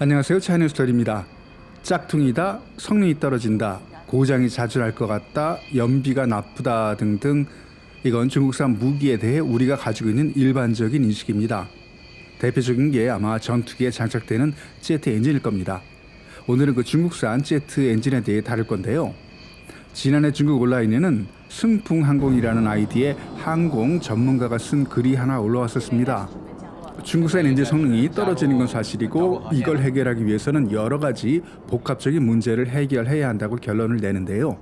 안녕하세요. 차이니스토리입니다. 짝퉁이다, 성능이 떨어진다, 고장이 자주 날 것 같다, 연비가 나쁘다 등등 이건 중국산 무기에 대해 우리가 가지고 있는 일반적인 인식입니다. 대표적인 게 아마 전투기에 장착되는 제트 엔진일 겁니다. 오늘은 그 중국산 제트 엔진에 대해 다룰 건데요. 지난해 중국 온라인에는 승풍항공이라는 아이디의 항공 전문가가 쓴 글이 하나 올라왔었습니다. 중국산 엔진 성능이 떨어지는 건 사실이고 이걸 해결하기 위해서는 여러 가지 복합적인 문제를 해결해야 한다고 결론을 내는데요.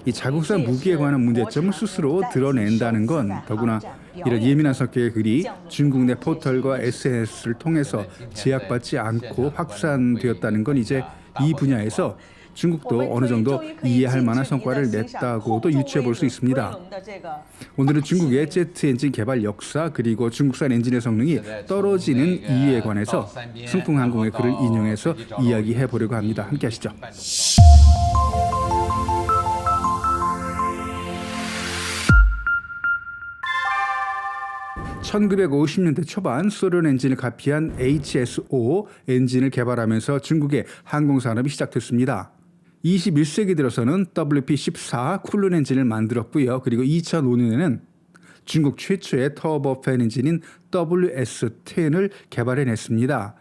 이 자국산 무기에 관한 문제점을 스스로 드러낸다는 건 더구나 이런 예민한 성격의 글이 중국 내 포털과 SNS를 통해서 제약받지 않고 확산되었다는 건 이제 이 분야에서 중국도 어느 정도 이해할 만한 성과를 냈다고도 유추해 볼 수 있습니다. 오늘은 중국의 제트 엔진 개발 역사 그리고 중국산 엔진의 성능이 떨어지는 이유에 관해서 승풍항공의 글을 인용해서 이야기해 보려고 합니다. 함께 하시죠. 1950년대 초반 소련 엔진을 카피한 HSO 엔진을 개발하면서 중국의 항공산업이 시작됐습니다. 21세기 들어서는 WP-14 쿨론 엔진을 만들었고요. 그리고 2005년에는 중국 최초의 터보팬 엔진인 WS-10을 개발해냈습니다.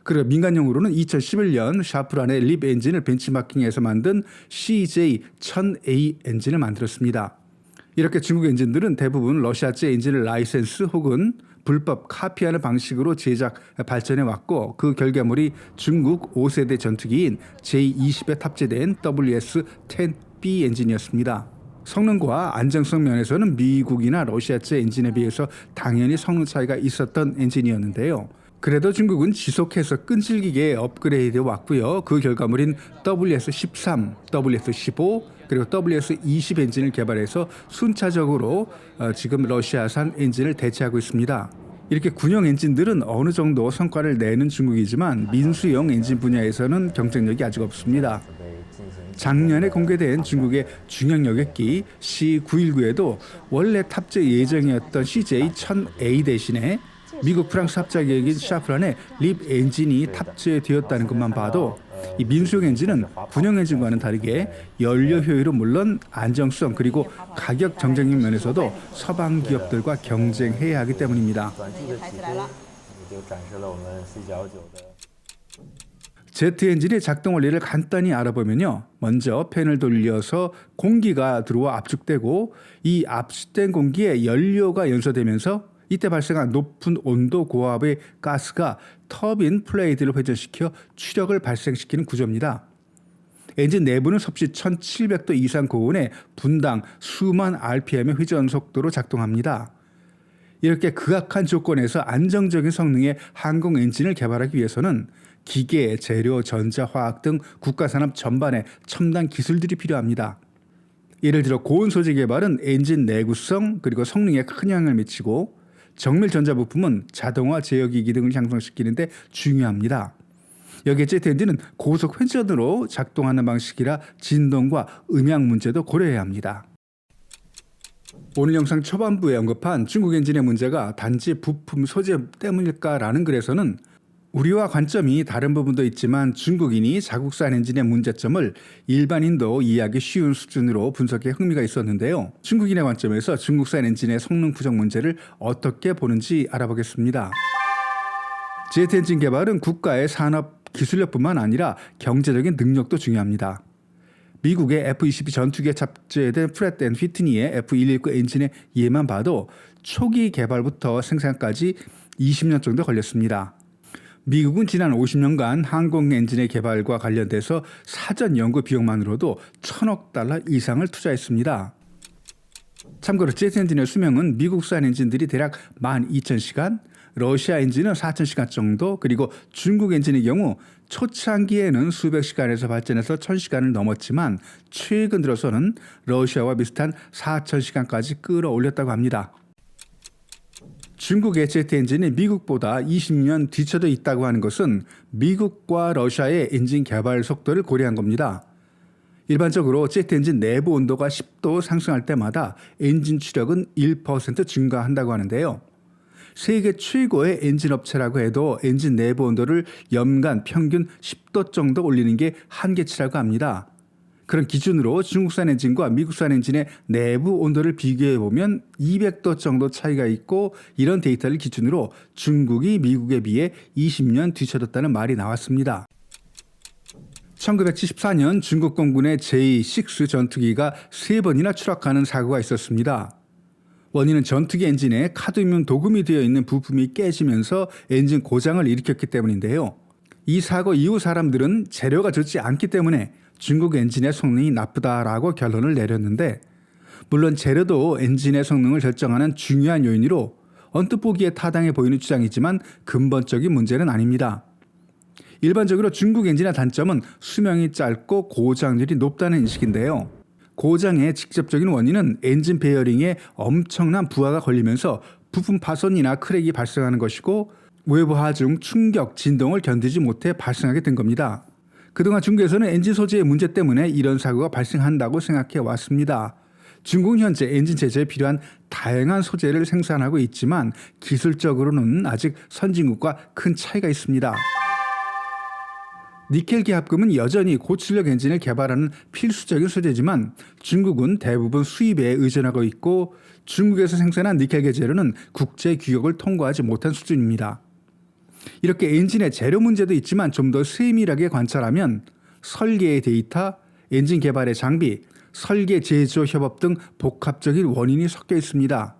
그리고 민간용으로는 2011년 샤프란의 립 엔진을 벤치마킹해서 만든 CJ-1000A 엔진을 만들었습니다. 이렇게 중국 엔진들은 대부분 러시아제 엔진을 라이센스 혹은 불법 카피하는 방식으로 제작, 발전해 왔고 그 결과물이 중국 5세대 전투기인 J-20에 탑재된 WS-10B 엔진이었습니다. 성능과 안정성 면에서는 미국이나 러시아제 엔진에 비해서 당연히 성능 차이가 있었던 엔진이었는데요. 그래도 중국은 지속해서 끈질기게 업그레이드해 왔고요. 그 결과물인 WS-13, WS-15 그리고 WS-20 엔진을 개발해서 순차적으로 지금 러시아산 엔진을 대체하고 있습니다. 이렇게 군용 엔진들은 어느 정도 성과를 내는 중국이지만 민수용 엔진 분야에서는 경쟁력이 아직 없습니다. 작년에 공개된 중국의 중형 여객기 C919에도 원래 탑재 예정이었던 CJ-1000A 대신에 미국 프랑스 합작여객인 샤프란의 립 엔진이 탑재되었다는 것만 봐도 이 민수용 엔진은 군용 엔진과는 다르게 연료 효율은 물론 안정성 그리고 가격 경쟁력 면에서도 서방 기업들과 경쟁해야 하기 때문입니다. 제트 엔진의 작동 원리를 간단히 알아보면요. 먼저 팬을 돌려서 공기가 들어와 압축되고 이 압축된 공기에 연료가 연소되면서 이때 발생한 높은 온도 고압의 가스가 터빈 플레이드를 회전시켜 추력을 발생시키는 구조입니다. 엔진 내부는 섭씨 1700도 이상 고온에 분당 수만 RPM의 회전 속도로 작동합니다. 이렇게 극악한 조건에서 안정적인 성능의 항공 엔진을 개발하기 위해서는 기계, 재료, 전자, 화학 등 국가산업 전반의 첨단 기술들이 필요합니다. 예를 들어 고온 소재 개발은 엔진 내구성 그리고 성능에 큰 영향을 미치고 정밀 전자부품은 자동화 제어기기 등을 향상시키는 데 중요합니다. 여기에 제트 엔진은 고속 회전으로 작동하는 방식이라 진동과 음향 문제도 고려해야 합니다. 오늘 영상 초반부에 언급한 중국 엔진의 문제가 단지 부품 소재 때문일까라는 글에서는 우리와 관점이 다른 부분도 있지만 중국인이 자국산 엔진의 문제점을 일반인도 이해하기 쉬운 수준으로 분석에 흥미가 있었는데요. 중국인의 관점에서 중국산 엔진의 성능 부족 문제를 어떻게 보는지 알아보겠습니다. 제트 엔진 개발은 국가의 산업 기술력뿐만 아니라 경제적인 능력도 중요합니다. 미국의 F-22 전투기에 탑재된 프렛 앤 휘트니의 F-119 엔진의 예만 봐도 초기 개발부터 생산까지 20년 정도 걸렸습니다. 미국은 지난 50년간 항공 엔진의 개발과 관련돼서 사전 연구 비용만으로도 1000억 달러 이상을 투자했습니다. 참고로 제트 엔진의 수명은 미국산 엔진들이 대략 12,000시간, 러시아 엔진은 4,000시간 정도, 그리고 중국 엔진의 경우 초창기에는 수백 시간에서 발전해서 1000시간을 넘었지만 최근 들어서는 러시아와 비슷한 4,000시간까지 끌어올렸다고 합니다. 중국의 제트 엔진이 미국보다 20년 뒤쳐져 있다고 하는 것은 미국과 러시아의 엔진 개발 속도를 고려한 겁니다. 일반적으로 제트 엔진 내부 온도가 10도 상승할 때마다 엔진 추력은 1% 증가한다고 하는데요. 세계 최고의 엔진 업체라고 해도 엔진 내부 온도를 연간 평균 10도 정도 올리는 게 한계치라고 합니다. 그런 기준으로 중국산 엔진과 미국산 엔진의 내부 온도를 비교해보면 200도 정도 차이가 있고, 이런 데이터를 기준으로 중국이 미국에 비해 20년 뒤처졌다는 말이 나왔습니다. 1974년 중국 공군의 J6 전투기가 3번이나 추락하는 사고가 있었습니다. 원인은 전투기 엔진에 카드뮴 도금이 되어 있는 부품이 깨지면서 엔진 고장을 일으켰기 때문인데요. 이 사고 이후 사람들은 재료가 좋지 않기 때문에 중국 엔진의 성능이 나쁘다라고 결론을 내렸는데, 물론 재료도 엔진의 성능을 결정하는 중요한 요인으로 언뜻 보기에 타당해 보이는 주장이지만 근본적인 문제는 아닙니다. 일반적으로 중국 엔진의 단점은 수명이 짧고 고장률이 높다는 인식인데요. 고장의 직접적인 원인은 엔진 베어링에 엄청난 부하가 걸리면서 부품 파손이나 크랙이 발생하는 것이고, 외부 하중, 충격, 진동을 견디지 못해 발생하게 된 겁니다. 그동안 중국에서는 엔진 소재의 문제 때문에 이런 사고가 발생한다고 생각해 왔습니다. 중국은 현재 엔진 제조에 필요한 다양한 소재를 생산하고 있지만 기술적으로는 아직 선진국과 큰 차이가 있습니다. 니켈 계합금은 여전히 고출력 엔진을 개발하는 필수적인 소재지만 중국은 대부분 수입에 의존하고 있고, 중국에서 생산한 니켈계 재료는 국제 규격을 통과하지 못한 수준입니다. 이렇게 엔진의 재료 문제도 있지만 좀 더 세밀하게 관찰하면 설계의 데이터, 엔진 개발의 장비, 설계 제조 협업 등 복합적인 원인이 섞여 있습니다.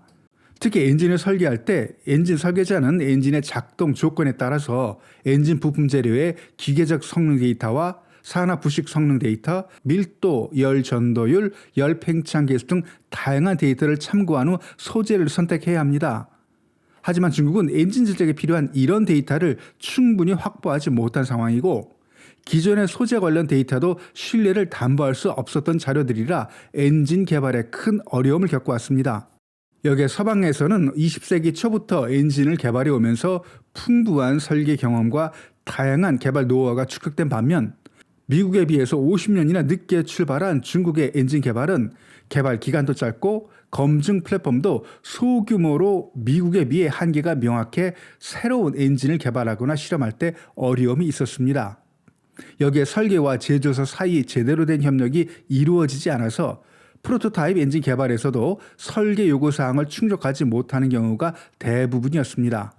특히 엔진을 설계할 때 엔진 설계자는 엔진의 작동 조건에 따라서 엔진 부품 재료의 기계적 성능 데이터와 산화 부식 성능 데이터, 밀도, 열 전도율, 열 팽창 계수 등 다양한 데이터를 참고한 후 소재를 선택해야 합니다. 하지만 중국은 엔진 제작에 필요한 이런 데이터를 충분히 확보하지 못한 상황이고, 기존의 소재 관련 데이터도 신뢰를 담보할 수 없었던 자료들이라 엔진 개발에 큰 어려움을 겪어왔습니다. 여기에 서방에서는 20세기 초부터 엔진을 개발해 오면서 풍부한 설계 경험과 다양한 개발 노하우가 축적된 반면, 미국에 비해서 50년이나 늦게 출발한 중국의 엔진 개발은 개발 기간도 짧고 검증 플랫폼도 소규모로 미국에 비해 한계가 명확해 새로운 엔진을 개발하거나 실험할 때 어려움이 있었습니다. 여기에 설계와 제조사 사이 제대로 된 협력이 이루어지지 않아서 프로토타입 엔진 개발에서도 설계 요구사항을 충족하지 못하는 경우가 대부분이었습니다.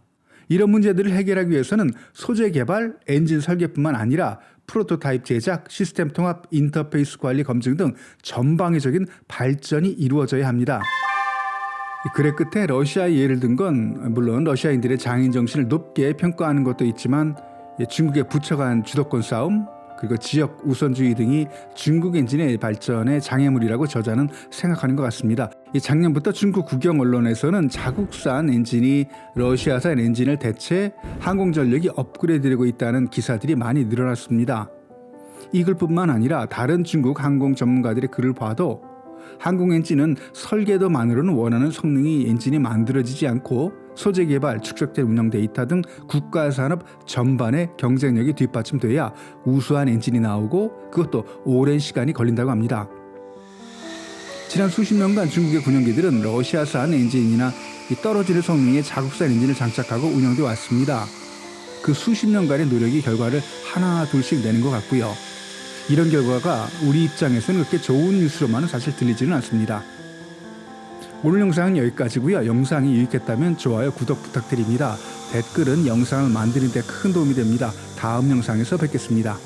이런 문제들을 해결하기 위해서는 소재 개발, 엔진 설계뿐만 아니라 프로토타입 제작, 시스템 통합, 인터페이스 관리 검증 등 전방위적인 발전이 이루어져야 합니다. 그래 끝에 러시아의 예를 든 건 물론 러시아인들의 장인 정신을 높게 평가하는 것도 있지만, 중국의 부처간 주도권 싸움, 그리고 지역 우선주의 등이 중국 엔진의 발전의 장애물이라고 저자는 생각하는 것 같습니다. 작년부터 중국 국영 언론에서는 자국산 엔진이 러시아산 엔진을 대체 항공전력이 업그레이드되고 있다는 기사들이 많이 늘어났습니다. 이 글뿐만 아니라 다른 중국 항공 전문가들의 글을 봐도 항공 엔진은 설계도만으로는 원하는 성능이 엔진이 만들어지지 않고 소재 개발, 축적된 운영 데이터 등 국가 산업 전반의 경쟁력이 뒷받침돼야 우수한 엔진이 나오고, 그것도 오랜 시간이 걸린다고 합니다. 지난 수십 년간 중국의 군용기들은 러시아산 엔진이나 떨어지는 성능의 자국산 엔진을 장착하고 운영돼 왔습니다. 그 수십 년간의 노력이 결과를 하나 둘씩 내는 것 같고요. 이런 결과가 우리 입장에서는 그렇게 좋은 뉴스로만은 사실 들리지는 않습니다. 오늘 영상은 여기까지고요. 영상이 유익했다면 좋아요, 구독 부탁드립니다. 댓글은 영상을 만드는 데 큰 도움이 됩니다. 다음 영상에서 뵙겠습니다.